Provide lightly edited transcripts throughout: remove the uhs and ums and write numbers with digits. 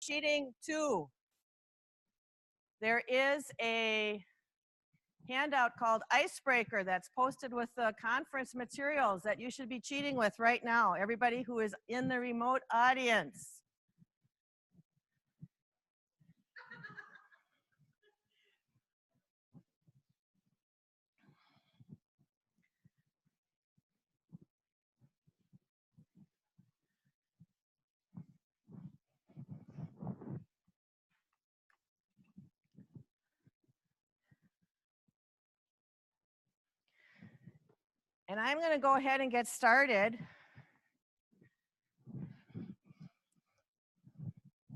cheating 2. There is a handout called Icebreaker that's posted with the conference materials that you should be cheating with right now, everybody who is in the remote audience. And I'm going to go ahead and get started.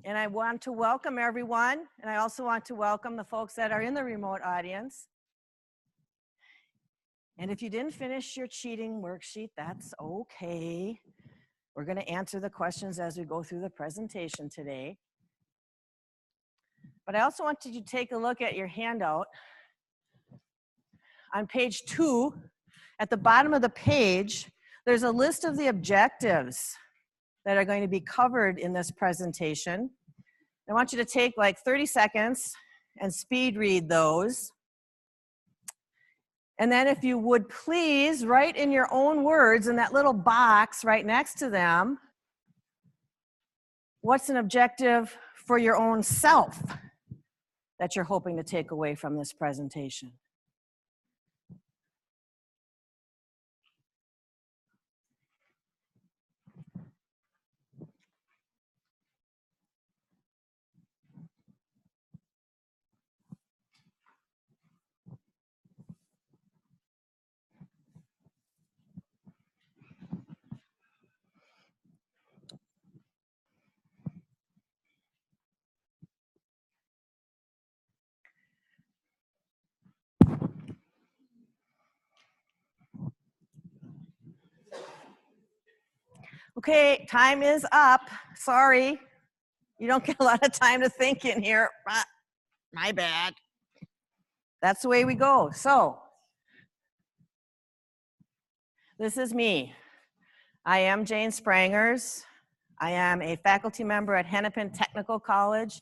And I want to welcome everyone, and I also want to welcome the folks that are in the remote audience. And if you didn't finish your cheating worksheet, that's okay. We're going to answer the questions as we go through the presentation today. But I also want you to take a look at your handout. On page 2, at the bottom of the page, there's a list of the objectives that are going to be covered in this presentation. I want you to take like 30 seconds and speed read those. And then if you would please write in your own words in that little box right next to them, what's an objective for your own self that you're hoping to take away from this presentation? Okay, time is up. Sorry. You don't get a lot of time to think in here. My bad. That's the way we go. So, this is me. I am Jane Sprangers. I am a faculty member at Hennepin Technical College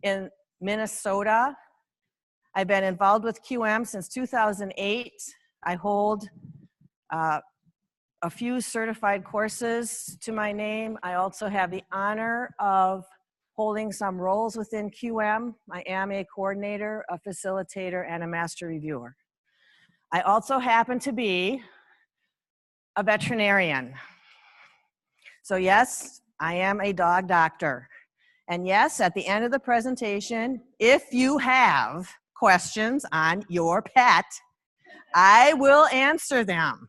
in Minnesota. I've been involved with QM since 2008. I hold a few certified courses to my name. I also have the honor of holding some roles within QM. I am a coordinator, a facilitator, and a master reviewer. I also happen to be a veterinarian. So yes, I am a dog doctor. And yes, at the end of the presentation, if you have questions on your pet, I will answer them.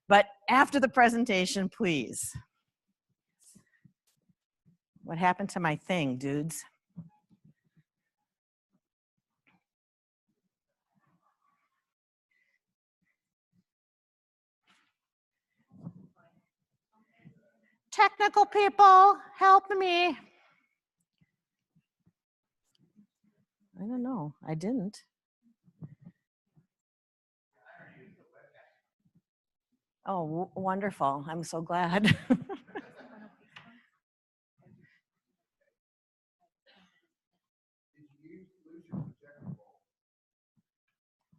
But after the presentation, please. What happened to my thing, dudes? Technical people, help me. I don't know, I didn't. Oh, wonderful, I'm so glad.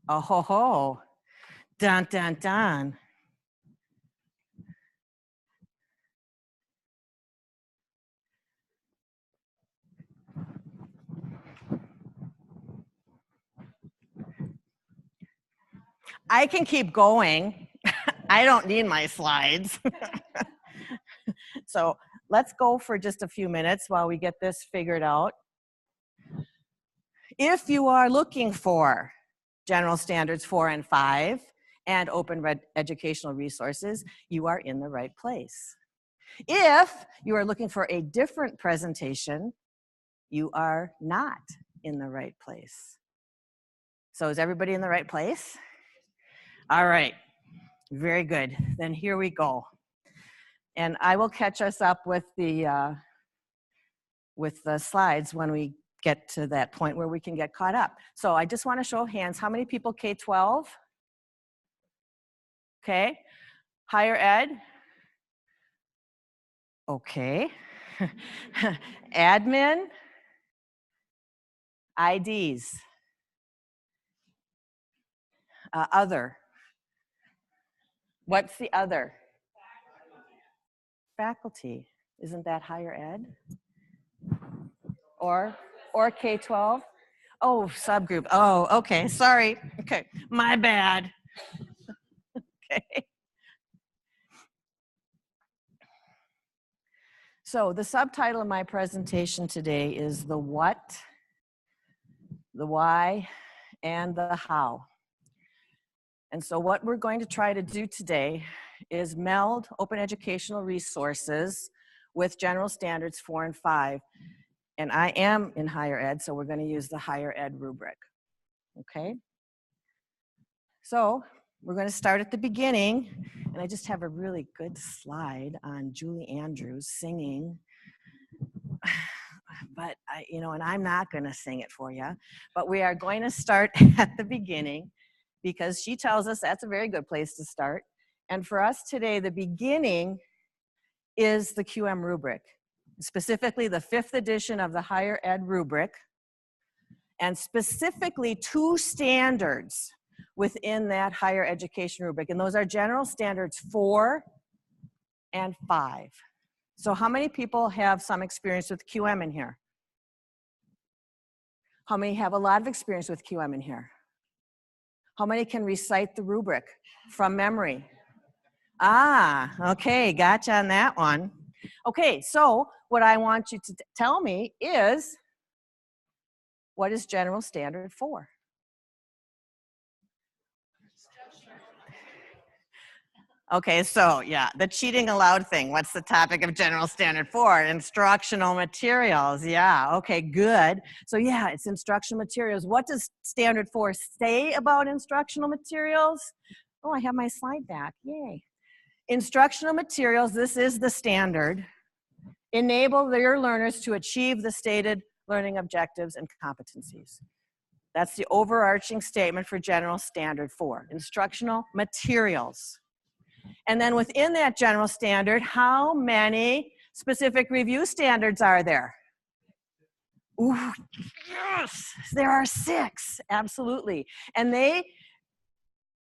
Oh ho ho, dun dun dun. I can keep going. I don't need my slides. So let's go for just a few minutes while we get this figured out. If you are looking for General Standards 4 and 5 and open educational resources, you are in the right place. If you are looking for a different presentation, you are not in the right place. So is everybody in the right place? All right, very good. Then here we go. And I will catch us up with the slides when we get to that point where we can get caught up. So I just want to show hands. How many people K-12? Okay. Higher ed? Okay. Admin, IDs, other. What's the other? Faculty. Isn't that higher ed? Or K-12? Oh, subgroup. Oh, okay, sorry. Okay, my bad. Okay. So the subtitle of my presentation today is the what, the why, and the how. And so what we're going to try to do today is meld open educational resources with general standards 4 and 5. And I am in higher ed, so we're going to use the higher ed rubric. Okay? So we're going to start at the beginning. And I just have a really good slide on Julie Andrews singing. But and I'm not going to sing it for you. But we are going to start at the beginning, because she tells us that's a very good place to start. And for us today, the beginning is the QM Rubric, specifically the 5th edition of the Higher Ed Rubric, and specifically 2 standards within that higher education rubric. And those are general standards 4 and 5. So how many people have some experience with QM in here? How many have a lot of experience with QM in here? How many can recite the rubric from memory? Ah, okay, gotcha on that one. Okay, so what I want you to tell me is, what is general standard 4? Okay, so yeah, the cheating allowed thing. What's the topic of general standard 4? Instructional materials. Yeah, okay, good. So yeah, it's instructional materials. What does standard 4 say about instructional materials? Oh, I have my slide back. Yay. Instructional materials, this is the standard, enable your learners to achieve the stated learning objectives and competencies. That's the overarching statement for general standard 4, instructional materials. And then within that general standard, how many specific review standards are there? Ooh, yes, there are 6, absolutely. And they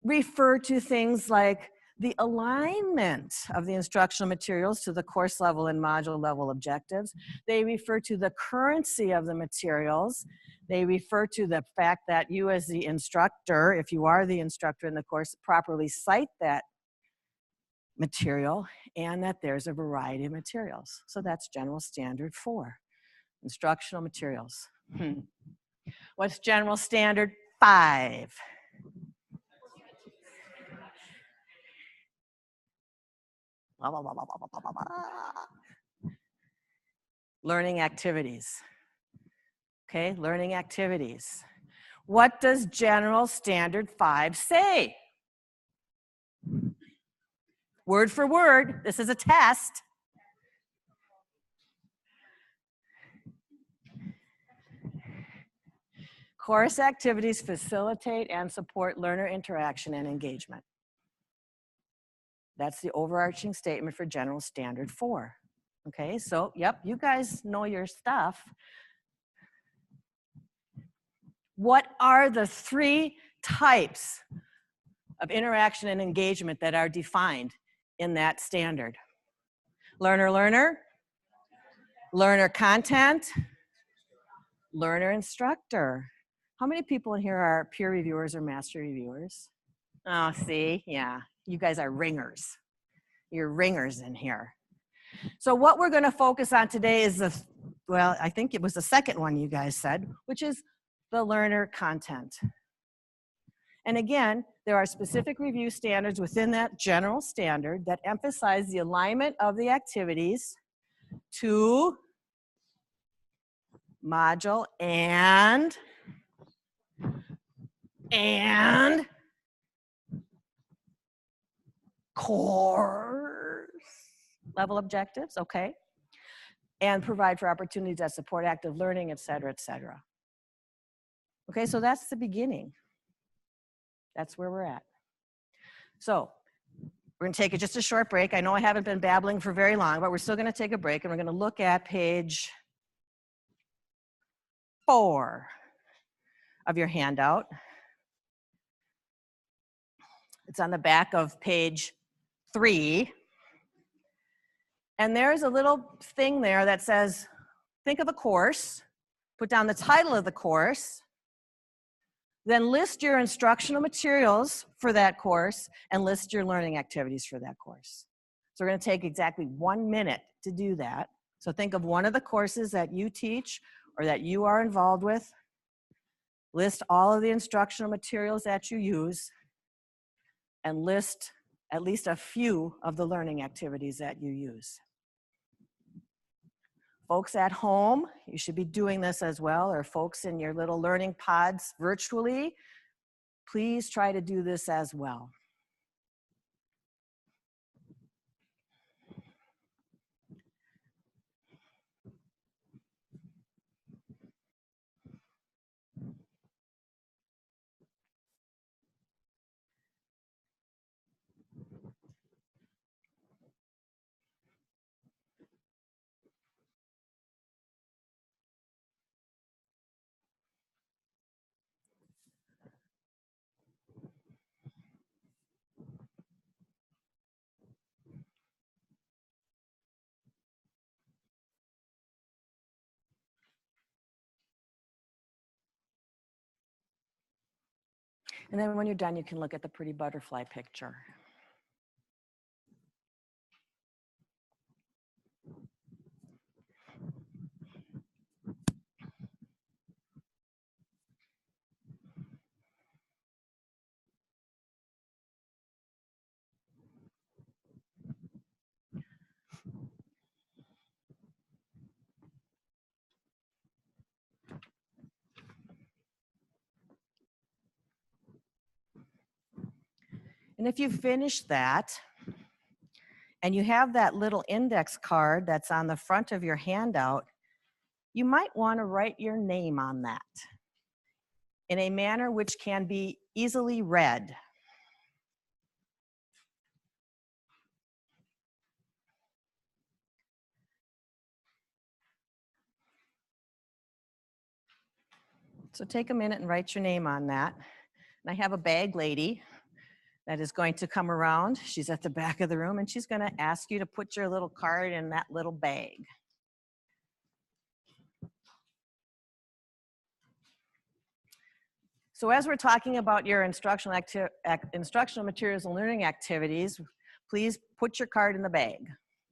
refer to things like the alignment of the instructional materials to the course level and module level objectives. They refer to the currency of the materials. They refer to the fact that you as the instructor, if you are the instructor in the course, properly cite that material, and that there's a variety of materials. So that's general standard 4, instructional materials. What's general standard 5? Learning activities. Okay, learning activities. What does general standard 5 say? Word for word, this is a test. Course activities facilitate and support learner interaction and engagement. That's the overarching statement for general standard 4. Okay, so yep, you guys know your stuff. What are the 3 types of interaction and engagement that are defined in that standard? Learner-learner, learner content, learner-instructor. How many people in here are peer reviewers or master reviewers? Oh, see, yeah, you guys are ringers. You're ringers in here. So what we're going to focus on today is well, I think it was the second one you guys said, which is the learner content. And again, there are specific review standards within that general standard that emphasize the alignment of the activities to module and course level objectives, okay? And provide for opportunities that support active learning, et cetera, et cetera. Okay, so that's the beginning. That's where we're at. So We're going to take just a short break. I know I haven't been babbling for very long, but we're still going to take a break, and we're going to look at page 4 of your handout. It's on the back of page 3. And there's a little thing there that says, think of a course, put down the title of the course, then list your instructional materials for that course and list your learning activities for that course. So we're going to take exactly 1 minute to do that. So think of one of the courses that you teach or that you are involved with. List all of the instructional materials that you use and list at least a few of the learning activities that you use. Folks at home, you should be doing this as well, or folks in your little learning pods virtually, please try to do this as well. And then when you're done, you can look at the pretty butterfly picture. And if you finish that, and you have that little index card that's on the front of your handout, you might want to write your name on that in a manner which can be easily read. So take a minute and write your name on that. And I have a bag lady that is going to come around. She's at the back of the room, and she's going to ask you to put your little card in that little bag. So as we're talking about your instructional materials and learning activities, please put your card in the bag,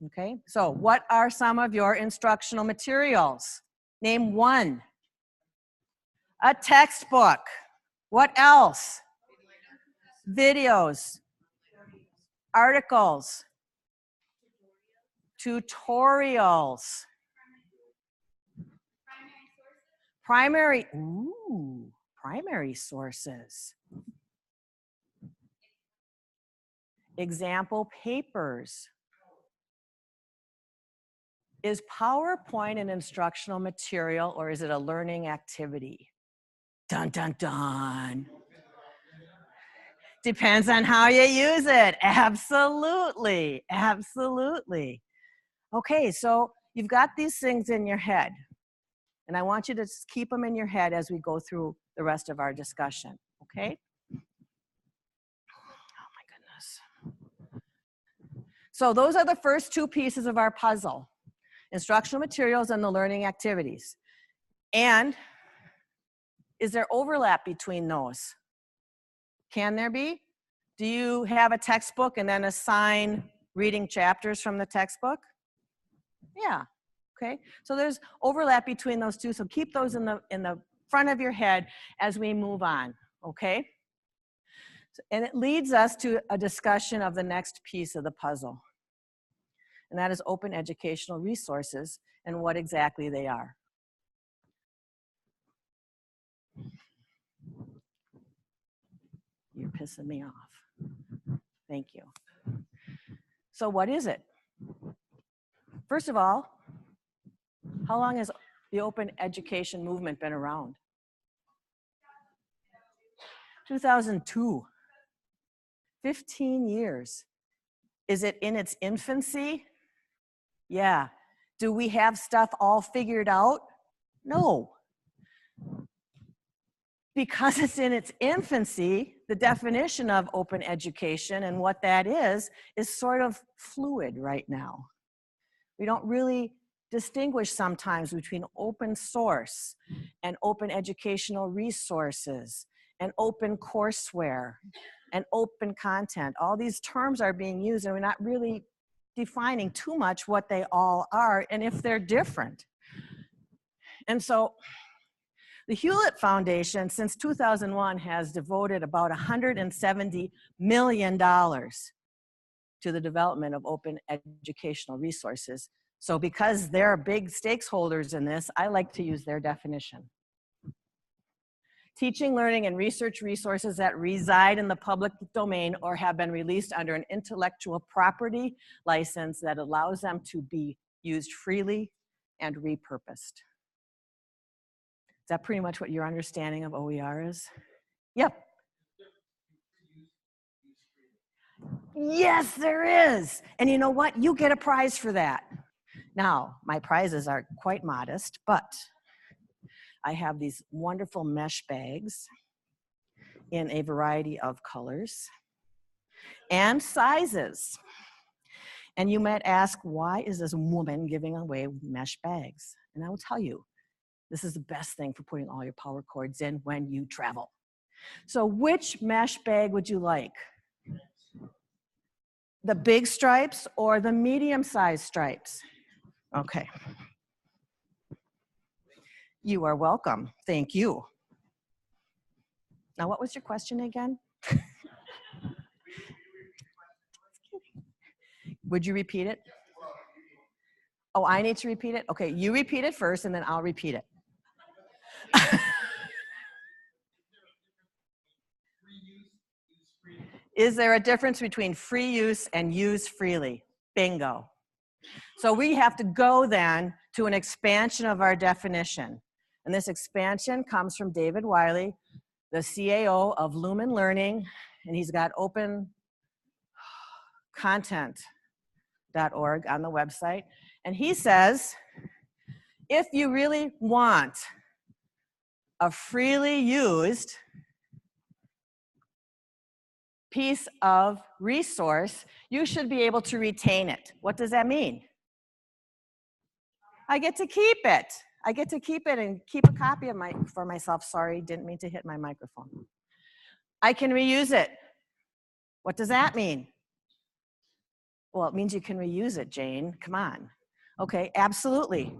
okay? So what are some of your instructional materials? Name one. A textbook. What else? Videos. Articles. Tutorials. Primary sources. Example papers. Is PowerPoint an instructional material, or is it a learning activity? Dun, dun, dun. Depends on how you use it. Absolutely, absolutely. Okay, so you've got these things in your head, and I want you to just keep them in your head as we go through the rest of our discussion, okay? Oh my goodness. So those are the first two pieces of our puzzle: instructional materials and the learning activities. And is there overlap between those? Can there be? Do you have a textbook and then assign reading chapters from the textbook? Yeah, okay. So there's overlap between those two, so keep those in the front of your head as we move on, okay? And it leads us to a discussion of the next piece of the puzzle, and that is open educational resources and what exactly they are. You're pissing me off. Thank you. So what is it? First of all, how long has the open education movement been around? 2002. 15 years. Is it in its infancy? Yeah. Do we have stuff all figured out? No. Because it's in its infancy, the definition of open education and what that is sort of fluid right now. We don't really distinguish sometimes between open source and open educational resources and open courseware and open content. All these terms are being used and we're not really defining too much what they all are and if they're different. And so the Hewlett Foundation since 2001 has devoted about $170 million to the development of open educational resources. So because they're big stakeholders in this, I like to use their definition. Teaching, learning, and research resources that reside in the public domain or have been released under an intellectual property license that allows them to be used freely and repurposed. Is that pretty much what your understanding of OER is? Yep. Yes, there is. And you know what? You get a prize for that. Now, my prizes are quite modest, but I have these wonderful mesh bags in a variety of colors and sizes. And you might ask, why is this woman giving away mesh bags? And I will tell you, this is the best thing for putting all your power cords in when you travel. So which mesh bag would you like? The big stripes or the medium-sized stripes? Okay. You are welcome. Thank you. Now, what was your question again? Would you repeat it? Oh, I need to repeat it? Okay, you repeat it first and then I'll repeat it. Is there a difference between free use and use freely? Bingo. So we have to go then to an expansion of our definition. And this expansion comes from David Wiley, the CAO of Lumen Learning, and he's got opencontent.org on the website. And he says, if you really want a freely used piece of resource, you should be able to retain it. What does that mean? I get to keep it. I get to keep it and keep a copy of for myself. Sorry, didn't mean to hit my microphone. I can reuse it. What does that mean? Well, it means you can reuse it, Jane. Come on. Okay, absolutely.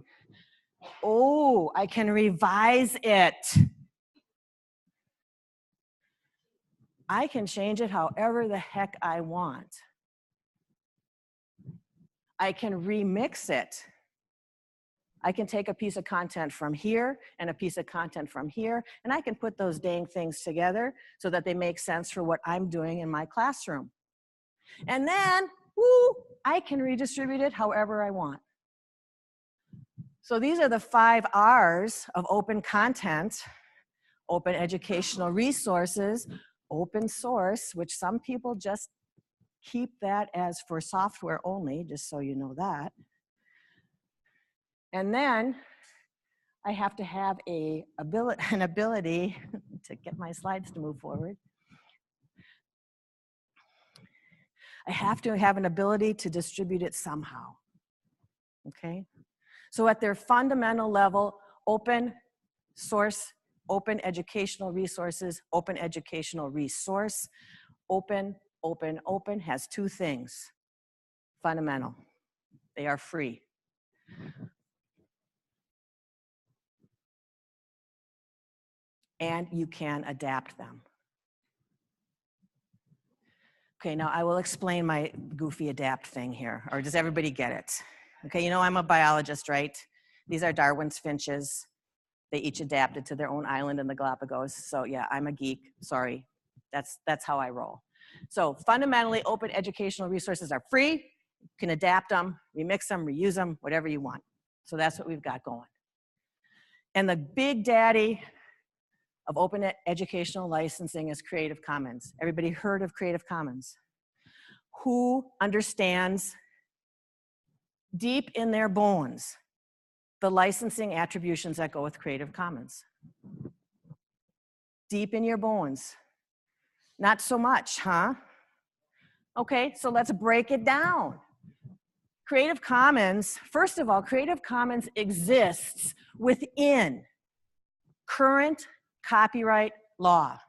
Oh, I can revise it. I can change it however the heck I want. I can remix it. I can take a piece of content from here and a piece of content from here, and I can put those dang things together so that they make sense for what I'm doing in my classroom. And then, woo, I can redistribute it however I want. So these are the 5 R's of open content: open educational resources, open source, which some people just keep that as for software only, just so you know that. And then I have to have an ability to get my slides to move forward. I have to have an ability to distribute it somehow, okay? So at their fundamental level, open source, open educational resources, open educational resource, open has 2 things, fundamental. They are free. And you can adapt them. Okay, now I will explain my goofy adapt thing here, or does everybody get it? Okay, you know I'm a biologist, right? These are Darwin's finches. They each adapted to their own island in the Galapagos. So yeah, I'm a geek, sorry. That's how I roll. So fundamentally, open educational resources are free. You can adapt them, remix them, reuse them, whatever you want. So that's what we've got going. And the big daddy of open educational licensing is Creative Commons. Everybody heard of Creative Commons? who understands deep in their bones the licensing attributions that go with Creative Commons. Deep in your bones. Not so much, huh? Okay, so let's break it down. Creative Commons, first of all, Creative Commons exists within current copyright law.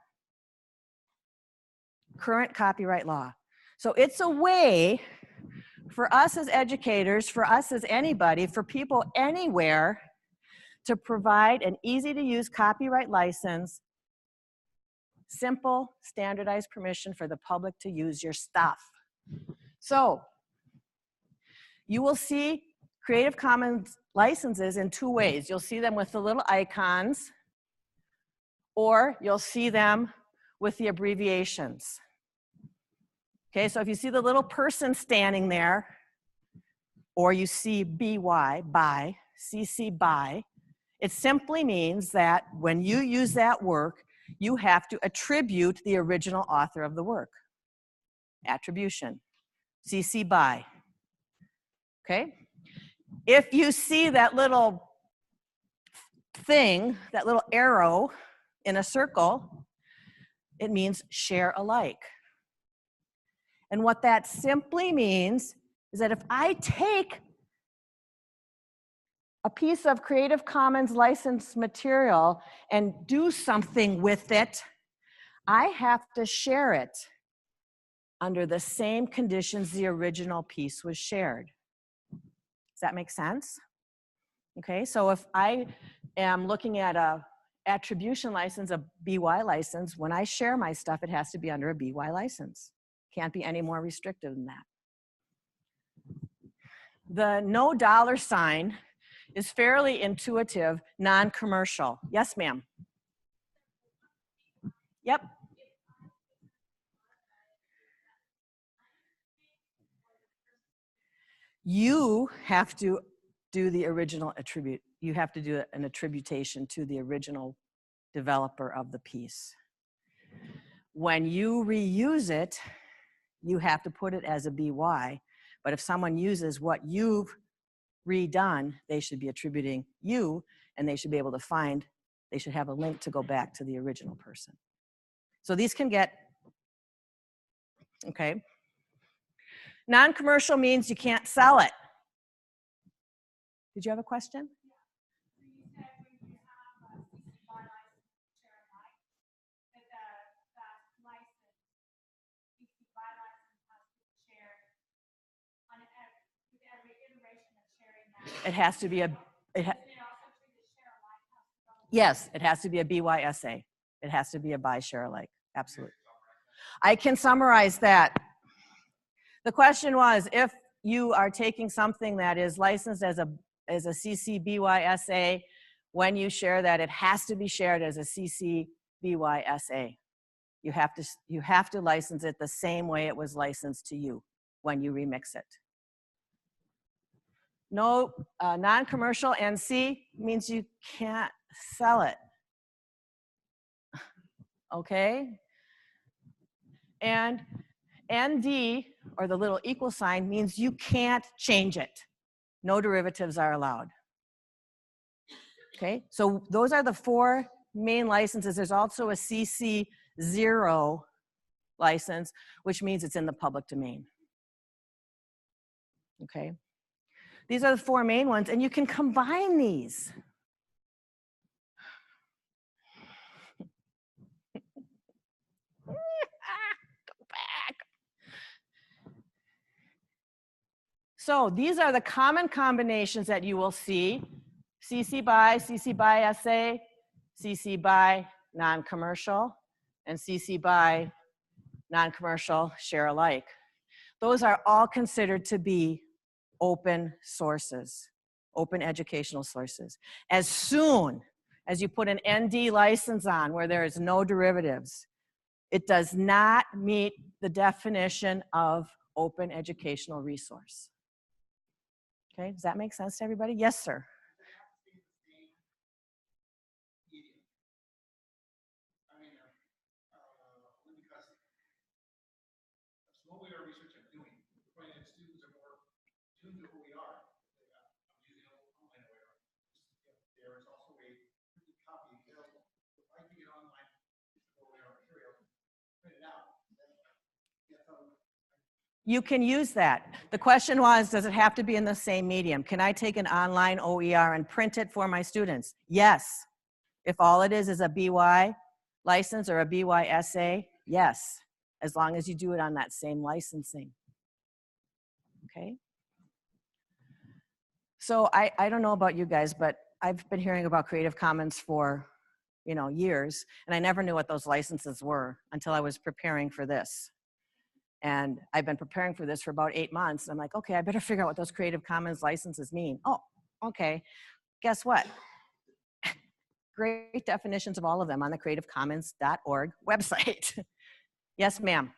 Current copyright law. So it's a way for us as educators, for us as anybody, for people anywhere to provide an easy-to-use copyright license, simple, standardized permission for the public to use your stuff. So you will see Creative Commons licenses in two ways. You'll see them with the little icons, or you'll see them with the abbreviations. Okay, so if you see the little person standing there, or you see BY, by, CC by, it simply means that when you use that work, you have to attribute the original author of the work. Attribution, CC by. Okay? If you see that little thing, that little arrow in a circle, it means share alike. And what that simply means is that if I take a piece of Creative Commons licensed material and do something with it, I have to share it under the same conditions the original piece was shared. Does that make sense? Okay, so if I am looking at a attribution license, a BY license, when I share my stuff, it has to be under a BY license. Can't be any more restrictive than that. The no dollar sign is fairly intuitive, non-commercial. Yes, ma'am. Yep. You have to do the original attribute. You have to do an attribution to the original developer of the piece. When you reuse it, you have to put it as a BY, but if someone uses what you've redone, they should be attributing you, and they should be able to find, they should have a link to go back to the original person. So these can get, okay. Non-commercial means you can't sell it. Did you have a question? It has to be a, yes, it has to be a BYSA. It has to be a buy share alike, absolutely. I can summarize that. The question was, if you are taking something that is licensed as a CC BYSA, when you share that, it has to be shared as a CC BYSA. You have to license it the same way it was licensed to you when you remix it. No, non-commercial NC means you can't sell it. Okay? And ND, or the little equal sign, means you can't change it. No derivatives are allowed. Okay? So those are the four main licenses. There's also a CC0 license, which means it's in the public domain. Okay? These are the four main ones, and you can combine these. Go back. So these are the common combinations that you will see. CC by SA, CC by non-commercial, and CC by non-commercial share alike. Those are all considered to be open sources, open educational sources. As soon as you put an ND license on where there is no derivatives, it does not meet the definition of open educational resource. Okay, does that make sense to everybody? Yes, sir. You can use that. The question was, does it have to be in the same medium? Can I take an online OER and print it for my students? Yes. If all it is a BY license or a BYSA, yes, as long as you do it on that same licensing. Okay? So I don't know about you guys, but I've been hearing about Creative Commons for, years, and I never knew what those licenses were until I was preparing for this. And I've been preparing for this for about 8 months. And I'm like, okay, I better figure out what those Creative Commons licenses mean. Oh, okay. Guess what? Great definitions of all of them on the creativecommons.org website. Yes, ma'am.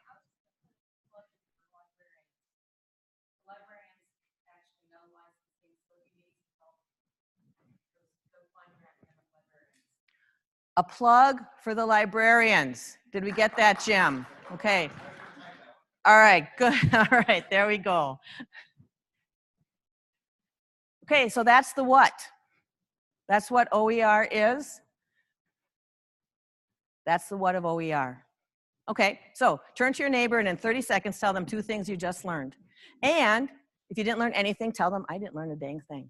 A plug for the librarians. Did we get that, Jim? Okay. All right, good. All right, there we go. Okay, so that's the what. That's what OER is. That's the what of OER. Okay, so turn to your neighbor and in 30 seconds tell them 2 things you just learned. And if you didn't learn anything, tell them I didn't learn a dang thing.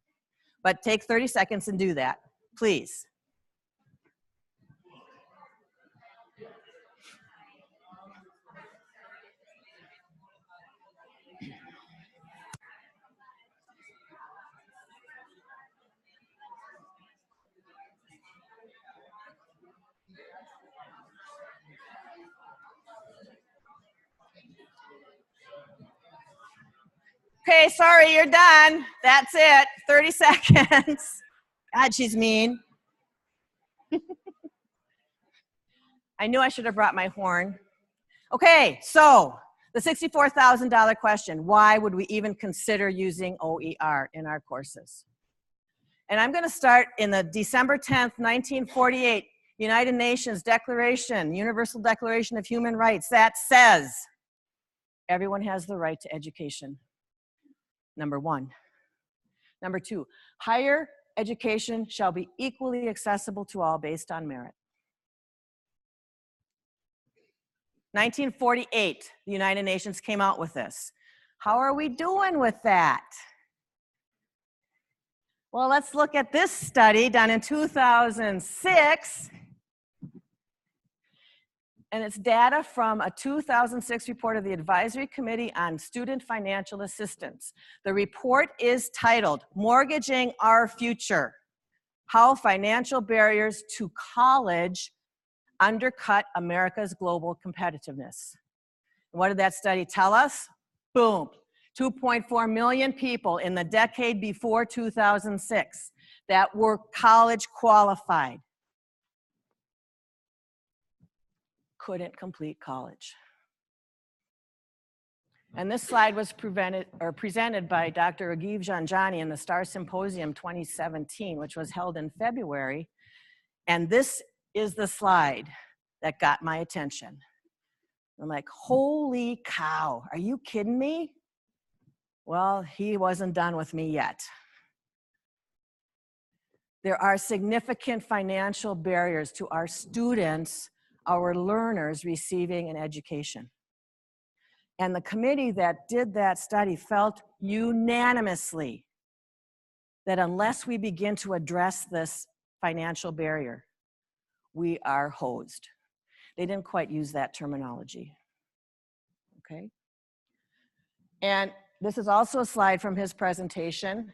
But take 30 seconds and do that, please. Okay, sorry, you're done. That's it, 30 seconds. God, she's mean. I knew I should have brought my horn. Okay, so the $64,000 question, why would we even consider using OER in our courses? And I'm gonna start in the December 10th, 1948, United Nations Declaration, Universal Declaration of Human Rights, that says everyone has the right to education, number 1. Number 2, higher education shall be equally accessible to all based on merit. 1948, the United Nations came out with this. How are we doing with that? Well, let's look at this study done in 2006. And it's data from a 2006 report of the Advisory Committee on Student Financial Assistance. The report is titled, Mortgaging Our Future, How Financial Barriers to College Undercut America's Global Competitiveness. What did that study tell us? Boom, 2.4 million people in the decade before 2006 that were college qualified couldn't complete college. And this slide was presented by Dr. Raghib Janjani in the STAR Symposium 2017, which was held in February. And this is the slide that got my attention. I'm like, holy cow, are you kidding me? Well, he wasn't done with me yet. There are significant financial barriers to our students, our learners receiving an education. And the committee that did that study felt unanimously that unless we begin to address this financial barrier, we are hosed. They didn't quite use that terminology, okay? And this is also a slide from his presentation,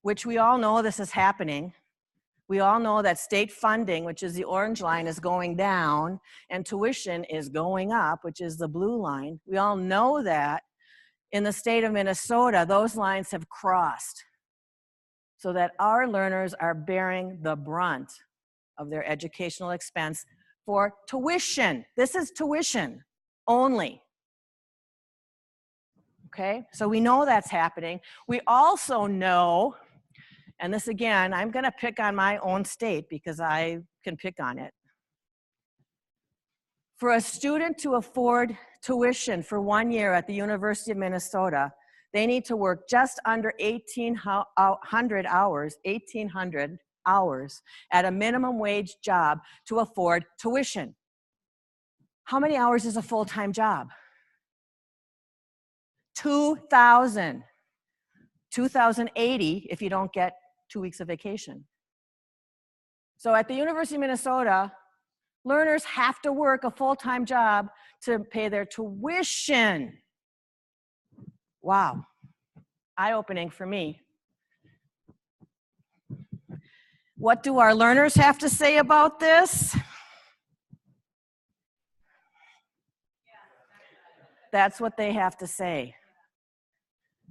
which we all know this is happening. We all know that state funding, which is the orange line, is going down, and tuition is going up, which is the blue line. We all know that. In the state of Minnesota, those lines have crossed so that our learners are bearing the brunt of their educational expense for tuition. This is tuition only. Okay, so we know that's happening. We also know, and this again, I'm gonna pick on my own state because I can pick on it. For a student to afford tuition for 1 year at the University of Minnesota, They need to work just under 1,800 hours at a minimum wage job to afford tuition. How many hours is a full-time job? 2,000. 2,080 if you don't get 2 weeks of vacation. So at the University of Minnesota, learners have to work a full-time job to pay their tuition. Wow, eye-opening for me. What do our learners have to say about this? That's what they have to say.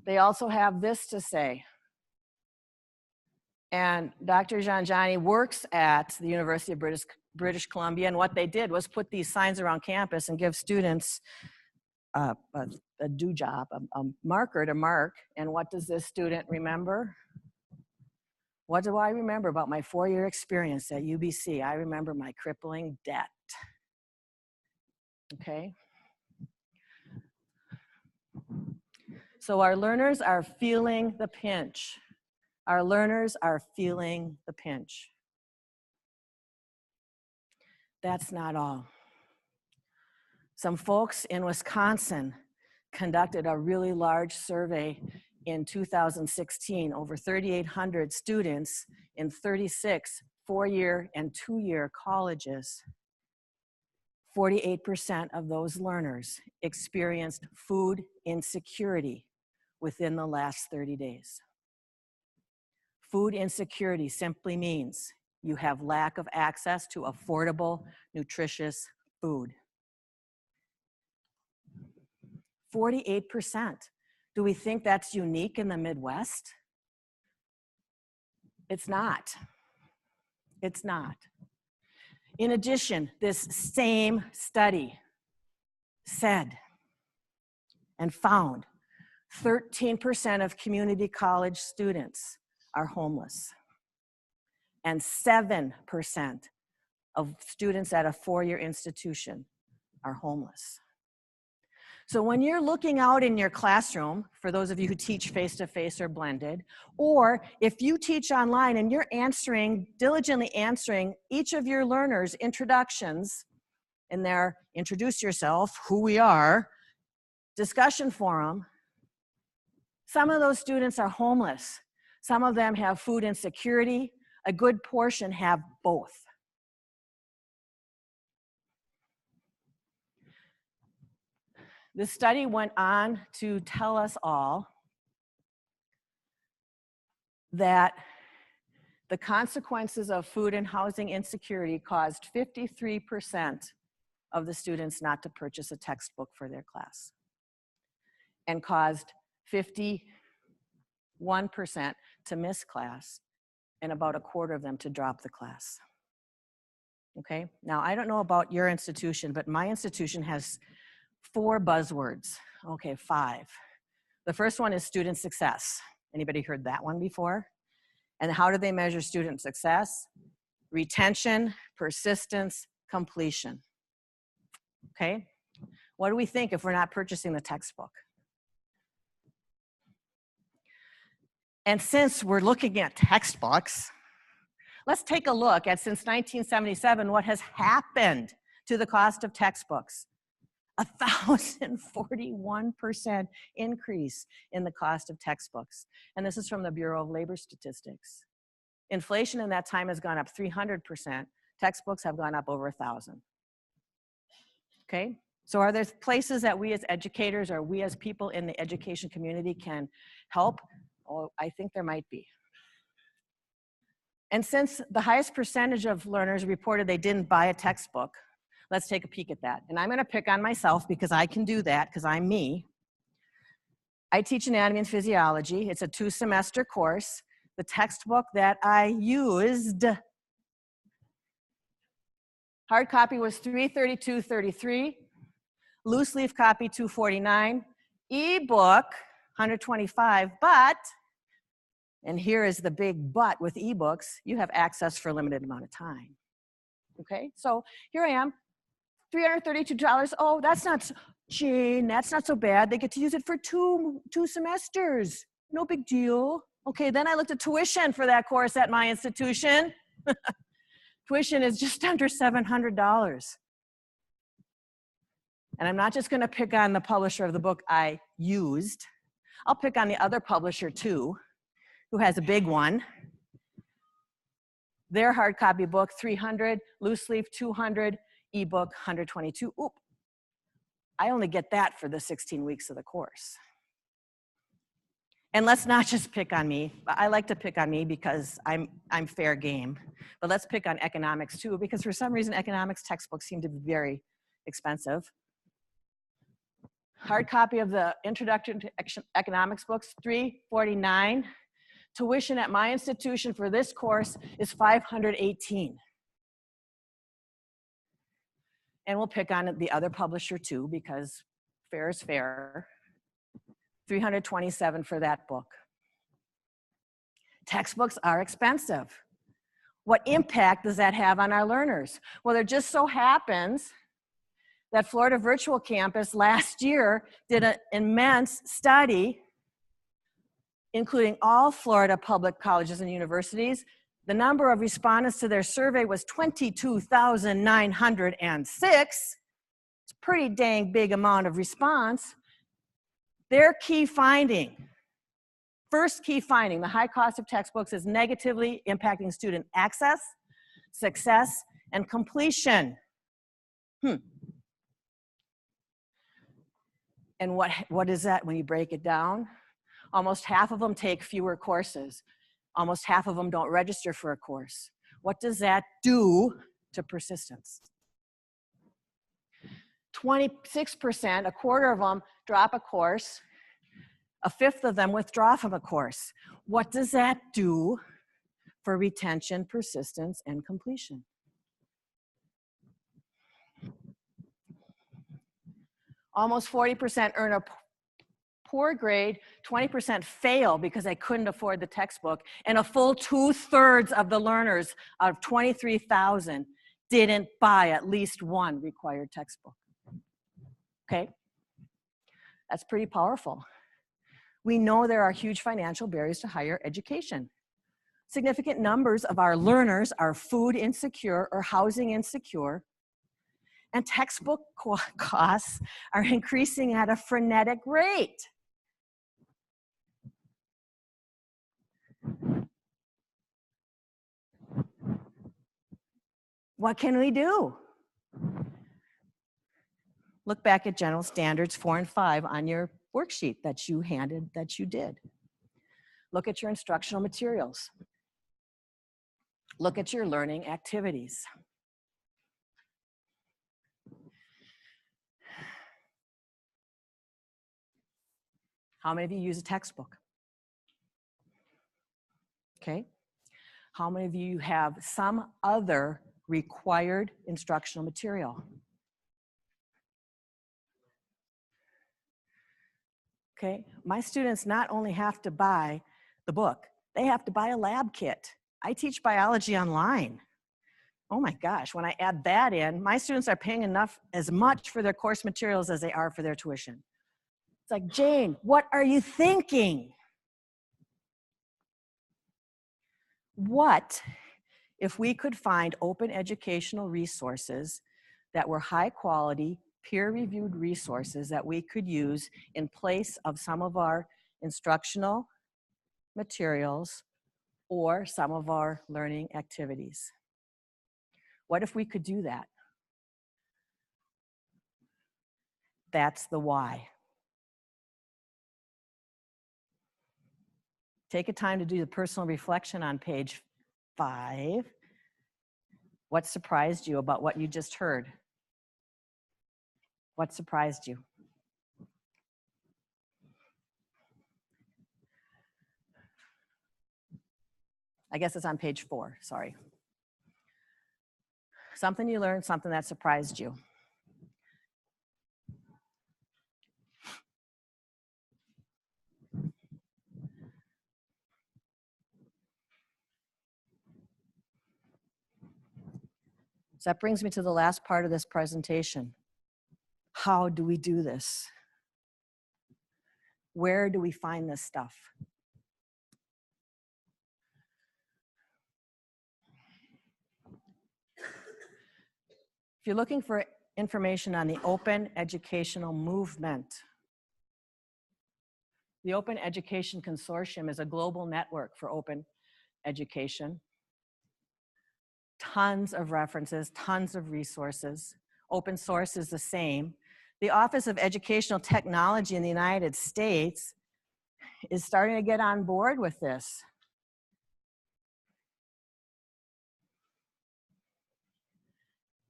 They also have this to say. And Dr. Janjani works at the University of British Columbia, and what they did was put these signs around campus and give students a do job, a marker to mark. And what does this student remember? What do I remember about my 4-year experience at UBC? I remember my crippling debt. Okay? So our learners are feeling the pinch. Our learners are feeling the pinch. That's not all. Some folks in Wisconsin conducted a really large survey in 2016, over 3,800 students in 36 4-year and 2-year colleges. 48% of those learners experienced food insecurity within the last 30 days. Food insecurity simply means you have lack of access to affordable, nutritious food. 48%. Do we think that's unique in the Midwest? It's not. It's not. In addition, this same study said and found 13% of community college students are homeless, and 7% of students at a 4-year institution are homeless. So when you're looking out in your classroom, for those of you who teach face-to-face or blended, or if you teach online and you're diligently answering each of your learners' introductions in their introduce yourself, who we are, discussion forum, some of those students are homeless. Some of them have food insecurity. A good portion have both. This study went on to tell us all that the consequences of food and housing insecurity caused 53% of the students not to purchase a textbook for their class, and caused 51% to miss class, and about a quarter of them to drop the class. Okay, now I don't know about your institution, but my institution has 4 buzzwords. Okay, 5. The first one is student success. Anybody heard that one before? And how do they measure student success? Retention, persistence, completion. Okay, what do we think if we're not purchasing the textbook? And since we're looking at textbooks, let's take a look at, since 1977, what has happened to the cost of textbooks. 1,041% increase in the cost of textbooks. And this is from the Bureau of Labor Statistics. Inflation in that time has gone up 300%. Textbooks have gone up over 1,000. Okay, so are there places that we as educators or we as people in the education community can help? Oh, I think there might be. And since the highest percentage of learners reported they didn't buy a textbook, let's take a peek at that. And I'm going to pick on myself because I can do that because I'm me. I teach anatomy and physiology. It's a 2-semester course. The textbook that I used, hard copy was $332.33, loose leaf copy $249, ebook $125, but, and here is the big but with ebooks, you have access for a limited amount of time. Okay, so here I am, $332. Oh, that's not, Jane, that's not so bad. They get to use it for two semesters. No big deal. Okay, then I looked at tuition for that course at my institution. Tuition is just under $700. And I'm not just going to pick on the publisher of the book I used. I'll pick on the other publisher too, who has a big one. Their hard copy book, $300, loose leaf, $200, ebook, $122. Oop, I only get that for the 16 weeks of the course. And let's not just pick on me. I like to pick on me because I'm fair game. But let's pick on economics too, because for some reason economics textbooks seem to be very expensive. Hard copy of the Introduction to Economics books, $349. Tuition at my institution for this course is $518. And we'll pick on the other publisher too, because fair is fair. $327 for that book. Textbooks are expensive. What impact does that have on our learners? Well, it just so happens that Florida Virtual Campus last year did an immense study, including all Florida public colleges and universities. The number of respondents to their survey was 22,906. It's a pretty dang big amount of response. Their key finding, first key finding, the high cost of textbooks is negatively impacting student access, success, and completion. And what is that when you break it down? Almost half of them take fewer courses. Almost half of them don't register for a course. What does that do to persistence? 26%, a quarter of them drop a course. A fifth of them withdraw from a course. What does that do for retention, persistence, and completion? Almost 40% earn a poor grade, 20% fail because they couldn't afford the textbook, and a full 2/3 of the learners out of 23,000 didn't buy at least one required textbook. Okay? That's pretty powerful. We know there are huge financial barriers to higher education. Significant numbers of our learners are food insecure or housing insecure, and textbook costs are increasing at a frenetic rate. What can we do? Look back at General Standards 4 and 5 on your worksheet that you did. Look at your instructional materials. Look at your learning activities. How many of you use a textbook? Okay. How many of you have some other required instructional material? Okay, my students not only have to buy the book, they have to buy a lab kit. I teach biology online. Oh my gosh, when I add that in, my students are paying as much for their course materials as they are for their tuition. It's like, Jane, what are you thinking? What if we could find open educational resources that were high quality, peer-reviewed resources that we could use in place of some of our instructional materials or some of our learning activities? What if we could do that? That's the why. Take a time to do the personal reflection on page 5. What surprised you about what you just heard? What surprised you? I guess it's on page 4, sorry. Something you learned, something that surprised you. So that brings me to the last part of this presentation. how do we do this? Where do we find this stuff? If you're looking for information on the open educational movement, the Open Education Consortium is a global network for open education. Tons of references, tons of resources. Open source is the same. The Office of Educational Technology in the United States is starting to get on board with this.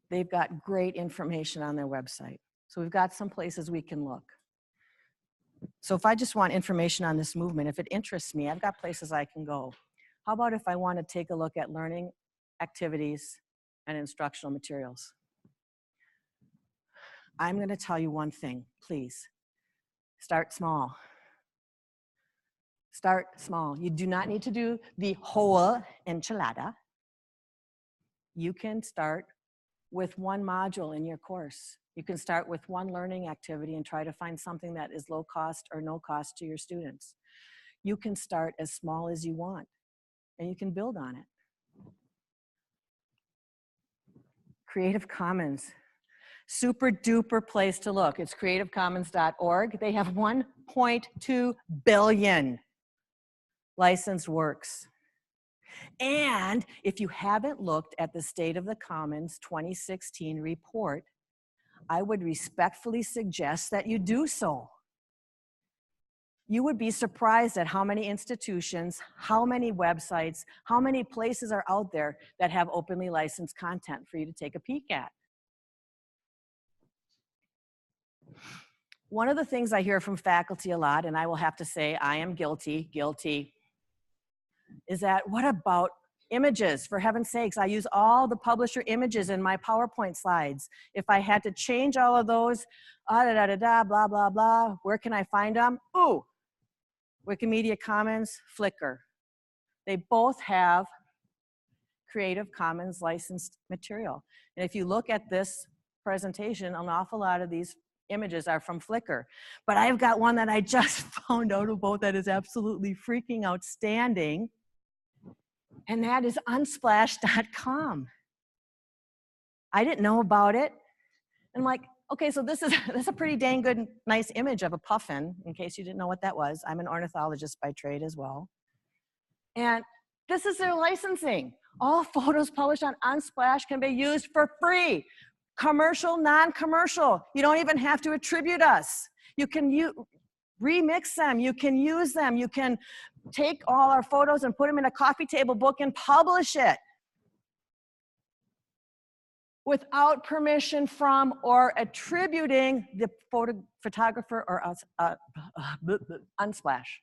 They've got great information on their website. So we've got some places we can look. So if I just want information on this movement, if it interests me, I've got places I can go. How about if I want to take a look at learning activities and instructional materials? I'm going to tell you one thing, please. Start small. Start small. You do not need to do the whole enchilada. You can start with one module in your course. You can start with one learning activity and try to find something that is low cost or no cost to your students. You can start as small as you want, and you can build on it. Creative Commons, super duper place to look. It's creativecommons.org. They have 1.2 billion licensed works. And if you haven't looked at the State of the Commons 2016 report, I would respectfully suggest that you do so. You would be surprised at how many institutions, how many websites, how many places are out there that have openly licensed content for you to take a peek at. One of the things I hear from faculty a lot, and I will have to say I am guilty, is that what about images? For heaven's sakes, I use all the publisher images in my PowerPoint slides. If I had to change all of those, blah, blah, blah, where can I find them? Ooh, Wikimedia Commons, Flickr. They both have Creative Commons licensed material. And if you look at this presentation, an awful lot of these images are from Flickr. But I've got one that I just found out about that is absolutely freaking outstanding. And that is unsplash.com. I didn't know about it. And I'm like, okay, so this is a pretty dang good, nice image of a puffin, in case you didn't know what that was. I'm an ornithologist by trade as well. And this is their licensing. All photos published on Unsplash can be used for free. Commercial, non-commercial. You don't even have to attribute us. You can remix them. You can use them. You can take all our photos and put them in a coffee table book and publish it without permission from or attributing the photographer or Unsplash.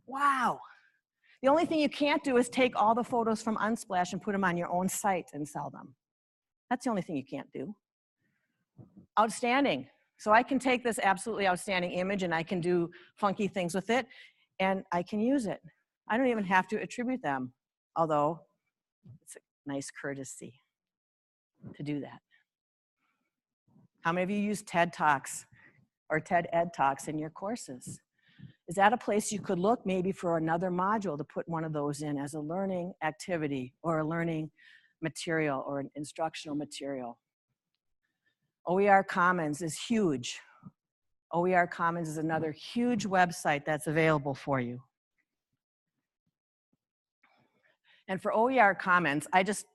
Wow. The only thing you can't do is take all the photos from Unsplash and put them on your own site and sell them. That's the only thing you can't do. Outstanding. So I can take this absolutely outstanding image and I can do funky things with it and I can use it. I don't even have to attribute them, although it's a nice courtesy to do that. How many of you use TED Talks or TED Ed Talks in your courses? Is that a place you could look maybe for another module to put one of those in as a learning activity or a learning material or an instructional material? OER Commons is huge. OER Commons is another huge website that's available for you. And for OER Commons, I just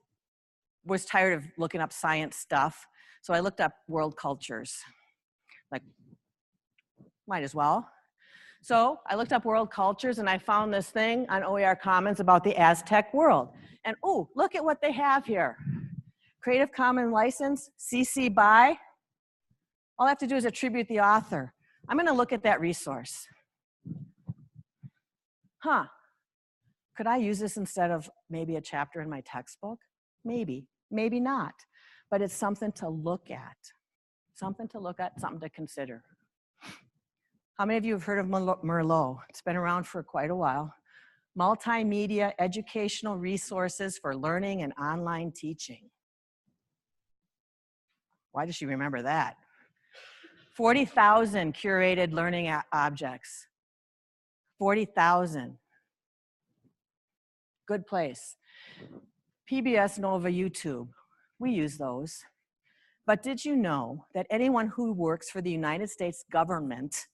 was tired of looking up science stuff, so I looked up world cultures. Like, might as well. So I looked up world cultures and I found this thing on OER Commons about the Aztec world. And oh, look at what they have here. Creative Commons license, CC BY. All I have to do is attribute the author. I'm gonna look at that resource. Could I use this instead of maybe a chapter in my textbook? Maybe, maybe not. But it's something to look at. Something to look at, something to consider. How many of you have heard of Merlot? It's been around for quite a while. Multimedia educational resources for learning and online teaching. Why does she remember that? 40,000 curated learning objects. 40,000. Good place. PBS Nova YouTube, we use those. But did you know that anyone who works for the United States government,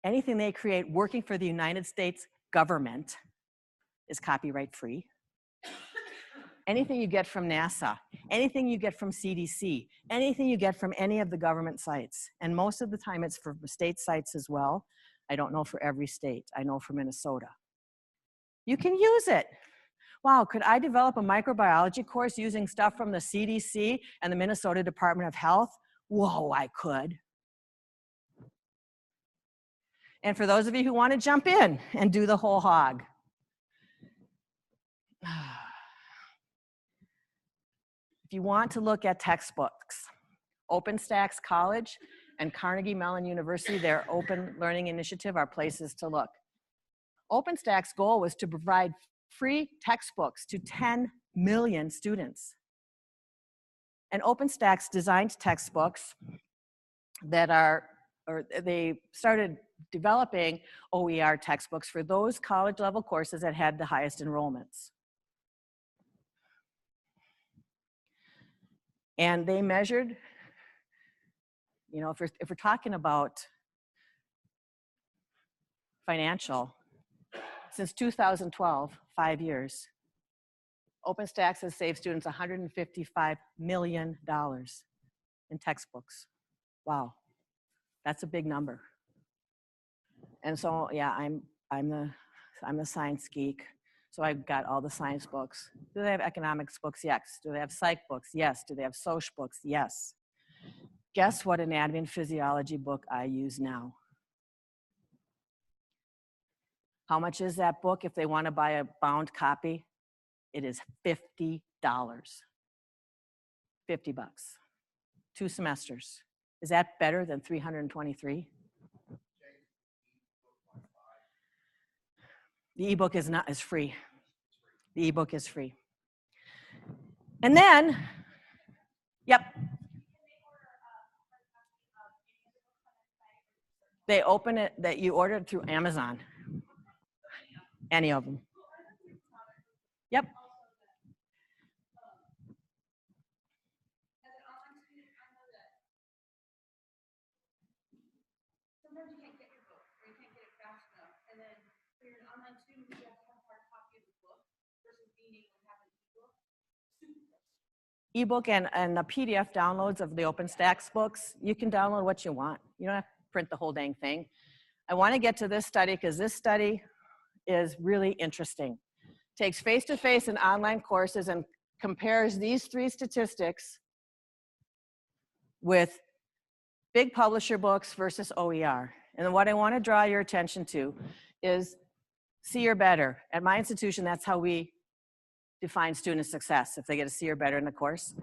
anything they create working for the United States government is copyright free? Anything you get from NASA, anything you get from CDC, anything you get from any of the government sites, and most of the time it's for state sites as well. I don't know for every state, I know for Minnesota. You can use it. Wow, could I develop a microbiology course using stuff from the CDC and the Minnesota Department of Health? Whoa, I could. And for those of you who want to jump in and do the whole hog, if you want to look at textbooks, OpenStax College and Carnegie Mellon University, their open learning initiative are places to look. OpenStax's goal was to provide free textbooks to 10 million students. And OpenStax designed textbooks that they started developing OER textbooks for those college level courses that had the highest enrollments. And they measured, you know, if we're talking about financial, since 2012, 5 years, OpenStax has saved students $155 million in textbooks. Wow, that's a big number. And so, yeah, I'm the science geek. So I've got all the science books. Do they have economics books? Yes. Do they have psych books? Yes. Do they have social books? Yes. Guess what anatomy and physiology book I use now? How much is that book if they want to buy a bound copy? It is $50. 50 bucks. 2 semesters. Is that better than 323? The ebook is free. The ebook is free. And then, yep. They open it, that you order it through Amazon. Any of them. Yep. Sometimes you can't get your book, or you can't get it fast enough. And then for your online student, you have to have a hard copy of the book versus being able to have an ebook. Ebook and the PDF downloads of the OpenStax books, you can download what you want. You don't have to print the whole dang thing. I want to get to this study because this study is really interesting. Takes face-to-face and online courses and compares these 3 statistics with big publisher books versus OER. And what I want to draw your attention to is C or better. At my institution, that's how we define student success, if they get a C or better in the course.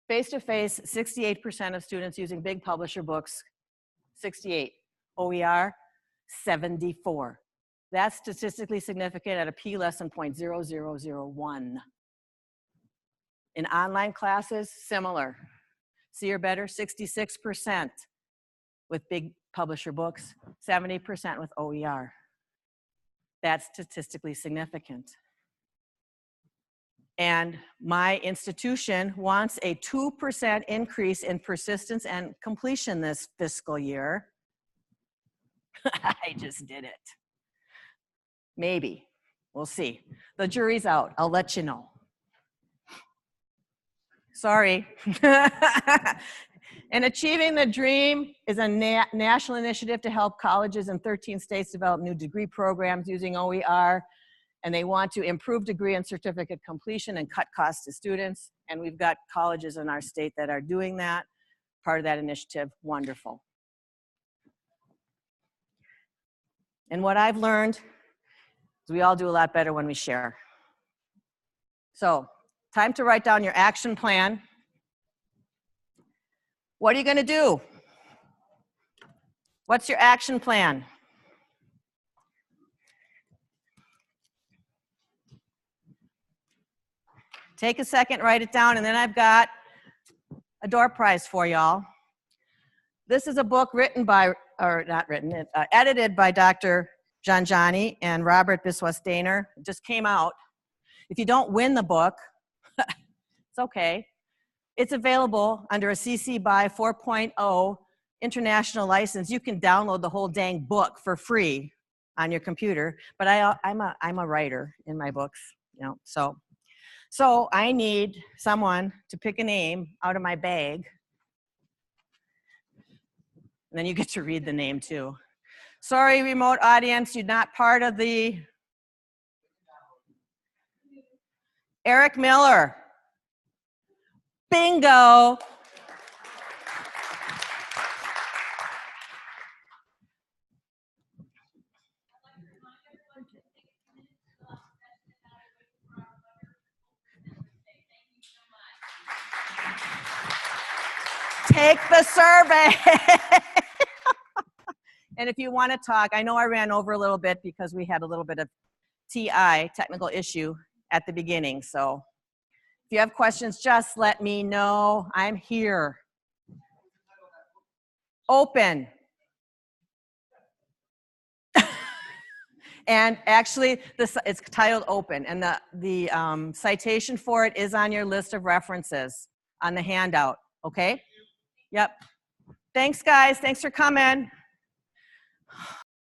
Face-to-face, 68% of students using big publisher books, 68. OER, 74. That's statistically significant at a P less than 0.0001. In online classes, similar. C or better, 66% with big publisher books, 70% with OER. That's statistically significant. And my institution wants a 2% increase in persistence and completion this fiscal year. I just did it. Maybe. We'll see. The jury's out. I'll let you know. Sorry. And Achieving the Dream is a national initiative to help colleges in 13 states develop new degree programs using OER. And they want to improve degree and certificate completion and cut costs to students. And we've got colleges in our state that are doing that. Part of that initiative, wonderful. And what I've learned is we all do a lot better when we share. So, time to write down your action plan. What are you going to do? What's your action plan? Take a second, write it down, and then I've got a door prize for y'all. This is a book written by, or not written, edited by Dr. Janjani and Robert Biswas-Dainer. It just came out. If you don't win the book, it's okay. It's available under a CC BY 4.0 international license. You can download the whole dang book for free on your computer. But I'm a writer in my books, you know. So I need someone to pick a name out of my bag. And then you get to read the name too. Sorry, remote audience, you're not part of the. Eric Miller. Bingo. Take the survey. And if you want to talk, I know I ran over a little bit because we had a little bit of TI, technical issue, at the beginning. So if you have questions, just let me know. I'm here. Open. And actually, it's titled Open, and the citation for it is on your list of references on the handout, okay? Yep. Thanks, guys. Thanks for coming.